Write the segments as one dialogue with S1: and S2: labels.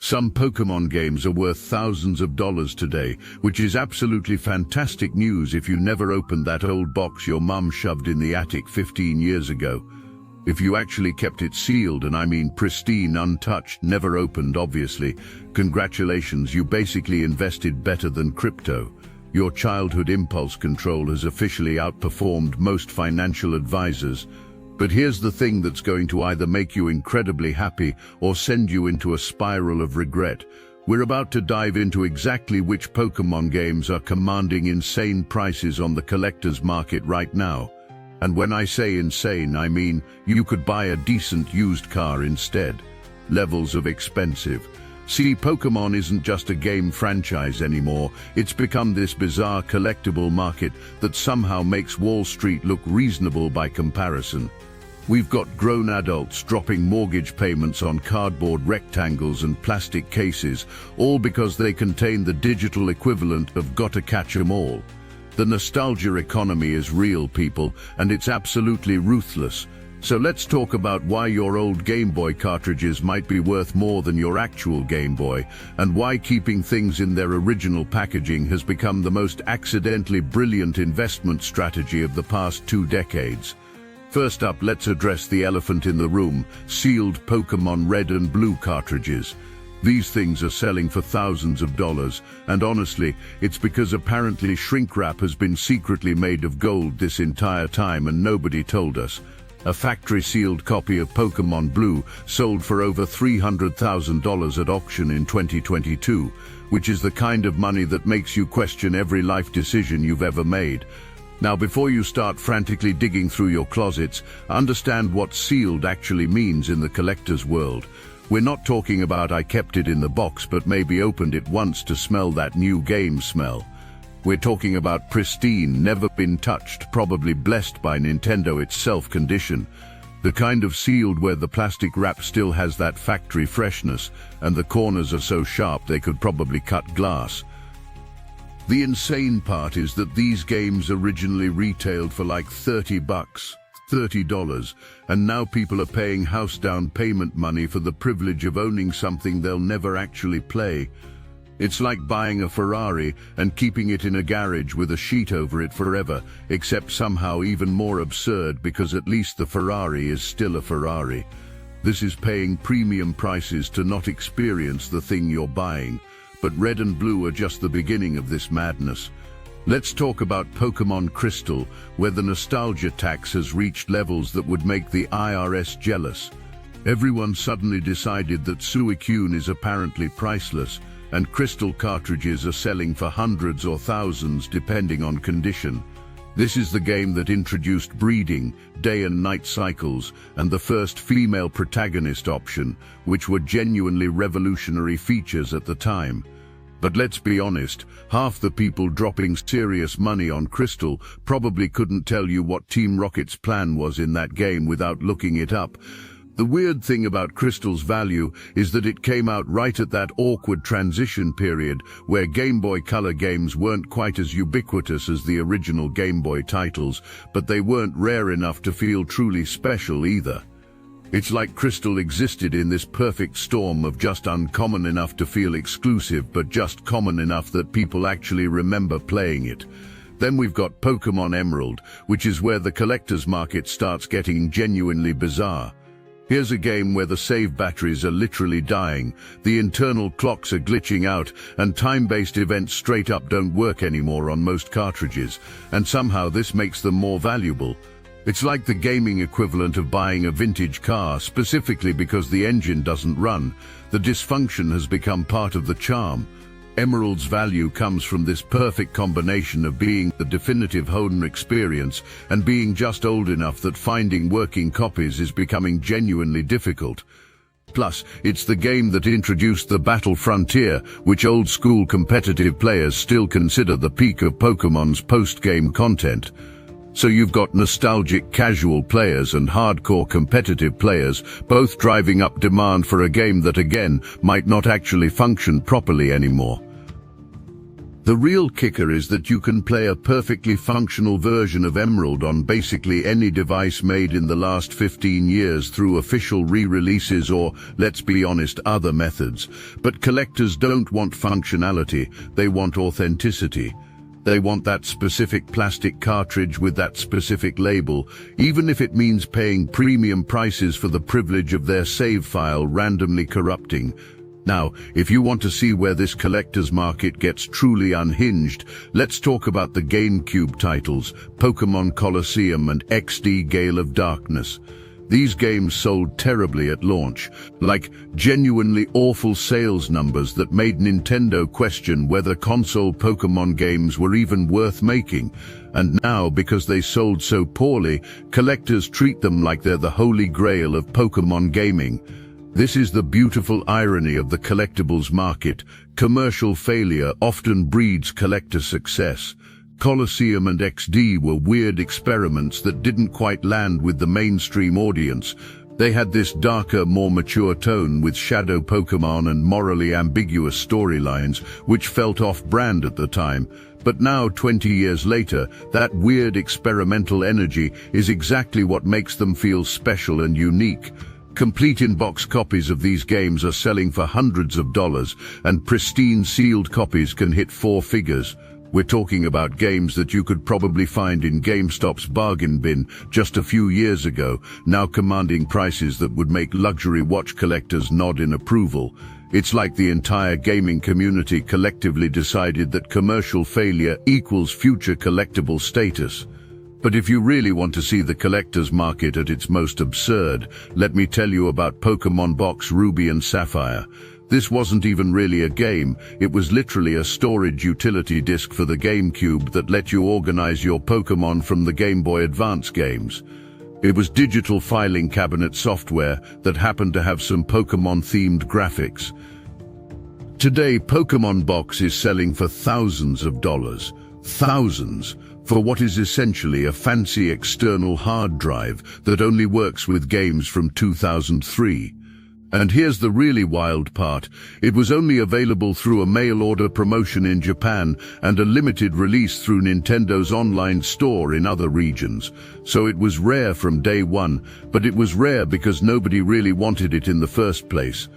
S1: Some Pokemon games are worth thousands of dollars today, which is absolutely fantastic news if you never opened that old box your mum shoved in the attic 15 years ago. If you actually kept it sealed, and I mean pristine, untouched, never opened obviously, congratulations, you basically invested better than crypto. Your childhood impulse control has officially outperformed most financial advisors. But here's the thing that's going to either make you incredibly happy or send you into a spiral of regret. We're about to dive into exactly which Pokemon games are commanding insane prices on the collector's market right now. And when I say insane, I mean you could buy a decent used car instead. Levels of expensive. See, Pokemon isn't just a game franchise anymore. It's become this bizarre collectible market that somehow makes Wall Street look reasonable by comparison. We've got grown adults dropping mortgage payments on cardboard rectangles and plastic cases, all because they contain the digital equivalent of gotta catch 'em all. The nostalgia economy is real, people, and it's absolutely ruthless. So let's talk about why your old Game Boy cartridges might be worth more than your actual Game Boy, and why keeping things in their original packaging has become the most accidentally brilliant investment strategy of the past 2 decades. First up, let's address the elephant in the room: sealed Pokemon Red and Blue cartridges. These things are selling for thousands of dollars, and honestly, it's because apparently shrink wrap has been secretly made of gold this entire time and nobody told us. A factory-sealed copy of Pokemon Blue sold for over $300,000 at auction in 2022, which is the kind of money that makes you question every life decision you've ever made. Now, before you start frantically digging through your closets, understand what sealed actually means in the collector's world. We're not talking about I kept it in the box but maybe opened it once to smell that new game smell. We're talking about pristine, never been touched, probably blessed by Nintendo itself condition. The kind of sealed where the plastic wrap still has that factory freshness and the corners are so sharp they could probably cut glass. The insane part is that these games originally retailed for like $30, and now people are paying house down payment money for the privilege of owning something they'll never actually play. It's like buying a Ferrari and keeping it in a garage with a sheet over it forever, except somehow even more absurd because at least the Ferrari is still a Ferrari. This is paying premium prices to not experience the thing you're buying. But Red and Blue are just the beginning of this madness. Let's talk about Pokemon Crystal, where the nostalgia tax has reached levels that would make the IRS jealous. Everyone suddenly decided that Suicune is apparently priceless, and Crystal cartridges are selling for hundreds or thousands depending on condition. This is the game that introduced breeding, day and night cycles, and the first female protagonist option, which were genuinely revolutionary features at the time. But let's be honest, half the people dropping serious money on Crystal probably couldn't tell you what Team Rocket's plan was in that game without looking it up. The weird thing about Crystal's value is that it came out right at that awkward transition period where Game Boy Color games weren't quite as ubiquitous as the original Game Boy titles, but they weren't rare enough to feel truly special either. It's like Crystal existed in this perfect storm of just uncommon enough to feel exclusive, but just common enough that people actually remember playing it. Then we've got Pokemon Emerald, which is where the collector's market starts getting genuinely bizarre. Here's a game where the save batteries are literally dying, the internal clocks are glitching out, and time-based events straight up don't work anymore on most cartridges, and somehow this makes them more valuable. It's like the gaming equivalent of buying a vintage car, specifically because the engine doesn't run. The dysfunction has become part of the charm. Emerald's value comes from this perfect combination of being the definitive home experience and being just old enough that finding working copies is becoming genuinely difficult. Plus, it's the game that introduced the Battle Frontier, which old-school competitive players still consider the peak of Pokemon's post-game content. So you've got nostalgic casual players and hardcore competitive players, both driving up demand for a game that again might not actually function properly anymore. The real kicker is that you can play a perfectly functional version of Emerald on basically any device made in the last 15 years through official re-releases or, let's be honest, other methods. But collectors don't want functionality, they want authenticity. They want that specific plastic cartridge with that specific label, even if it means paying premium prices for the privilege of their save file randomly corrupting. Now, if you want to see where this collector's market gets truly unhinged, let's talk about the GameCube titles, Pokemon Colosseum and XD Gale of Darkness. These games sold terribly at launch, like genuinely awful sales numbers that made Nintendo question whether console Pokemon games were even worth making. And now, because they sold so poorly, collectors treat them like they're the holy grail of Pokemon gaming. This is the beautiful irony of the collectibles market. Commercial failure often breeds collector success. Colosseum and XD were weird experiments that didn't quite land with the mainstream audience. They had this darker, more mature tone with shadow Pokemon and morally ambiguous storylines, which felt off-brand at the time. But now, 20 years later, that weird experimental energy is exactly what makes them feel special and unique. Complete in-box copies of these games are selling for hundreds of dollars, and pristine sealed copies can hit 4 figures. We're talking about games that you could probably find in GameStop's bargain bin just a few years ago, now commanding prices that would make luxury watch collectors nod in approval. It's like the entire gaming community collectively decided that commercial failure equals future collectible status. But if you really want to see the collector's market at its most absurd, let me tell you about Pokemon Box Ruby and Sapphire. This wasn't even really a game, it was literally a storage utility disc for the GameCube that let you organize your Pokemon from the Game Boy Advance games. It was digital filing cabinet software that happened to have some Pokemon-themed graphics. Today, Pokemon Box is selling for thousands of dollars. Thousands! For what is essentially a fancy external hard drive that only works with games from 2003. And here's the really wild part. It was only available through a mail-order promotion in Japan and a limited release through Nintendo's online store in other regions. So it was rare from day one, but it was rare because nobody really wanted it in the first place.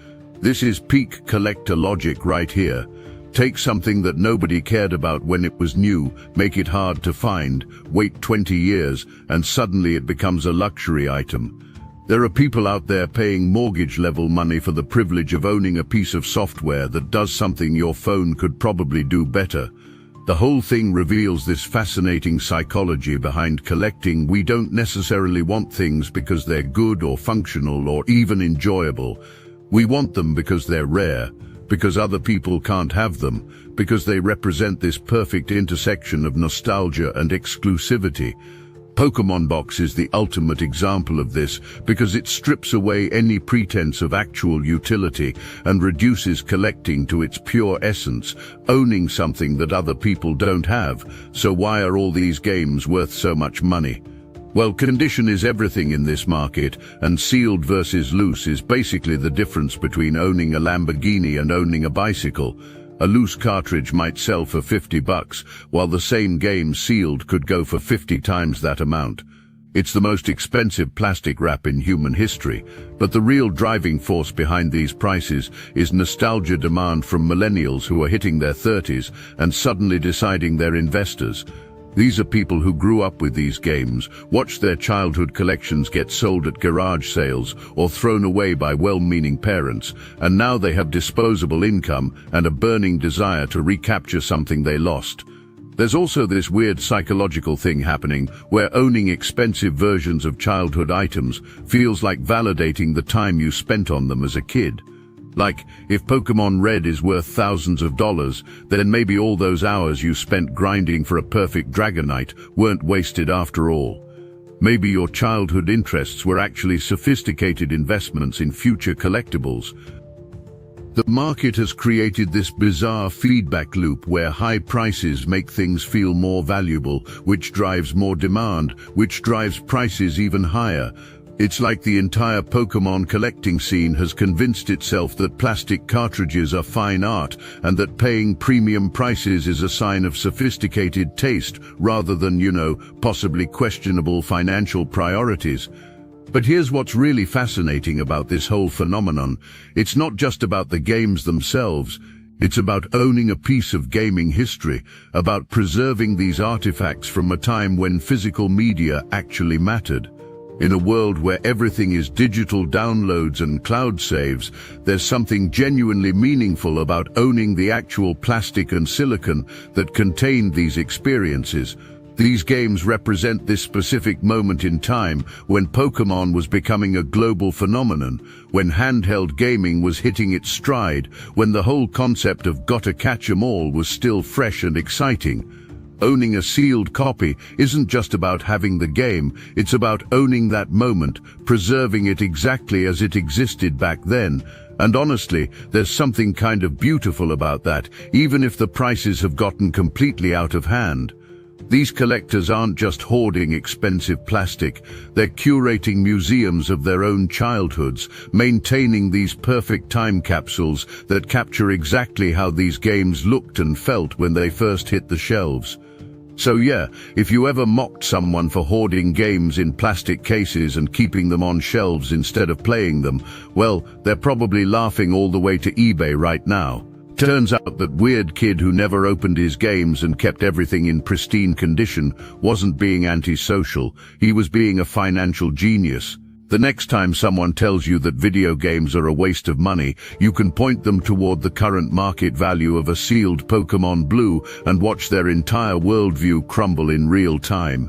S1: This is peak collector logic right here. Take something that nobody cared about when it was new, make it hard to find, wait 20 years, and suddenly it becomes a luxury item. There are people out there paying mortgage-level money for the privilege of owning a piece of software that does something your phone could probably do better. The whole thing reveals this fascinating psychology behind collecting. We don't necessarily want things because they're good or functional or even enjoyable. We want them because they're rare, because other people can't have them, because they represent this perfect intersection of nostalgia and exclusivity. Pokemon Box is the ultimate example of this because it strips away any pretense of actual utility and reduces collecting to its pure essence, owning something that other people don't have. So why are all these games worth so much money? Well, condition is everything in this market, and sealed versus loose is basically the difference between owning a Lamborghini and owning a bicycle. A loose cartridge might sell for $50, while the same game sealed could go for 50 times that amount. It's the most expensive plastic wrap in human history, but the real driving force behind these prices is nostalgia demand from millennials who are hitting their 30s and suddenly deciding they're investors. These are people who grew up with these games, watched their childhood collections get sold at garage sales or thrown away by well-meaning parents, and now they have disposable income and a burning desire to recapture something they lost. There's also this weird psychological thing happening where owning expensive versions of childhood items feels like validating the time you spent on them as a kid. Like, if Pokemon Red is worth thousands of dollars, then maybe all those hours you spent grinding for a perfect Dragonite weren't wasted after all. Maybe your childhood interests were actually sophisticated investments in future collectibles. The market has created this bizarre feedback loop where high prices make things feel more valuable, which drives more demand, which drives prices even higher. It's like the entire Pokemon collecting scene has convinced itself that plastic cartridges are fine art and that paying premium prices is a sign of sophisticated taste rather than, possibly questionable financial priorities. But here's what's really fascinating about this whole phenomenon. It's not just about the games themselves. It's about owning a piece of gaming history, about preserving these artifacts from a time when physical media actually mattered. In a world where everything is digital downloads and cloud saves, there's something genuinely meaningful about owning the actual plastic and silicon that contained these experiences. These games represent this specific moment in time when Pokemon was becoming a global phenomenon, when handheld gaming was hitting its stride, when the whole concept of gotta catch 'em all was still fresh and exciting. Owning a sealed copy isn't just about having the game, it's about owning that moment, preserving it exactly as it existed back then. And honestly, there's something kind of beautiful about that, even if the prices have gotten completely out of hand. These collectors aren't just hoarding expensive plastic, they're curating museums of their own childhoods, maintaining these perfect time capsules that capture exactly how these games looked and felt when they first hit the shelves. So yeah, if you ever mocked someone for hoarding games in plastic cases and keeping them on shelves instead of playing them, well, they're probably laughing all the way to eBay right now. Turns out that weird kid who never opened his games and kept everything in pristine condition wasn't being antisocial, he was being a financial genius. The next time someone tells you that video games are a waste of money, you can point them toward the current market value of a sealed Pokemon Blue and watch their entire worldview crumble in real time.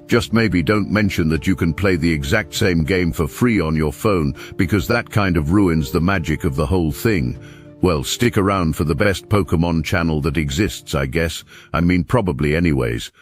S1: Just maybe don't mention that you can play the exact same game for free on your phone, because that kind of ruins the magic of the whole thing. Well, stick around for the best Pokemon channel that exists, I guess. I mean, probably anyways.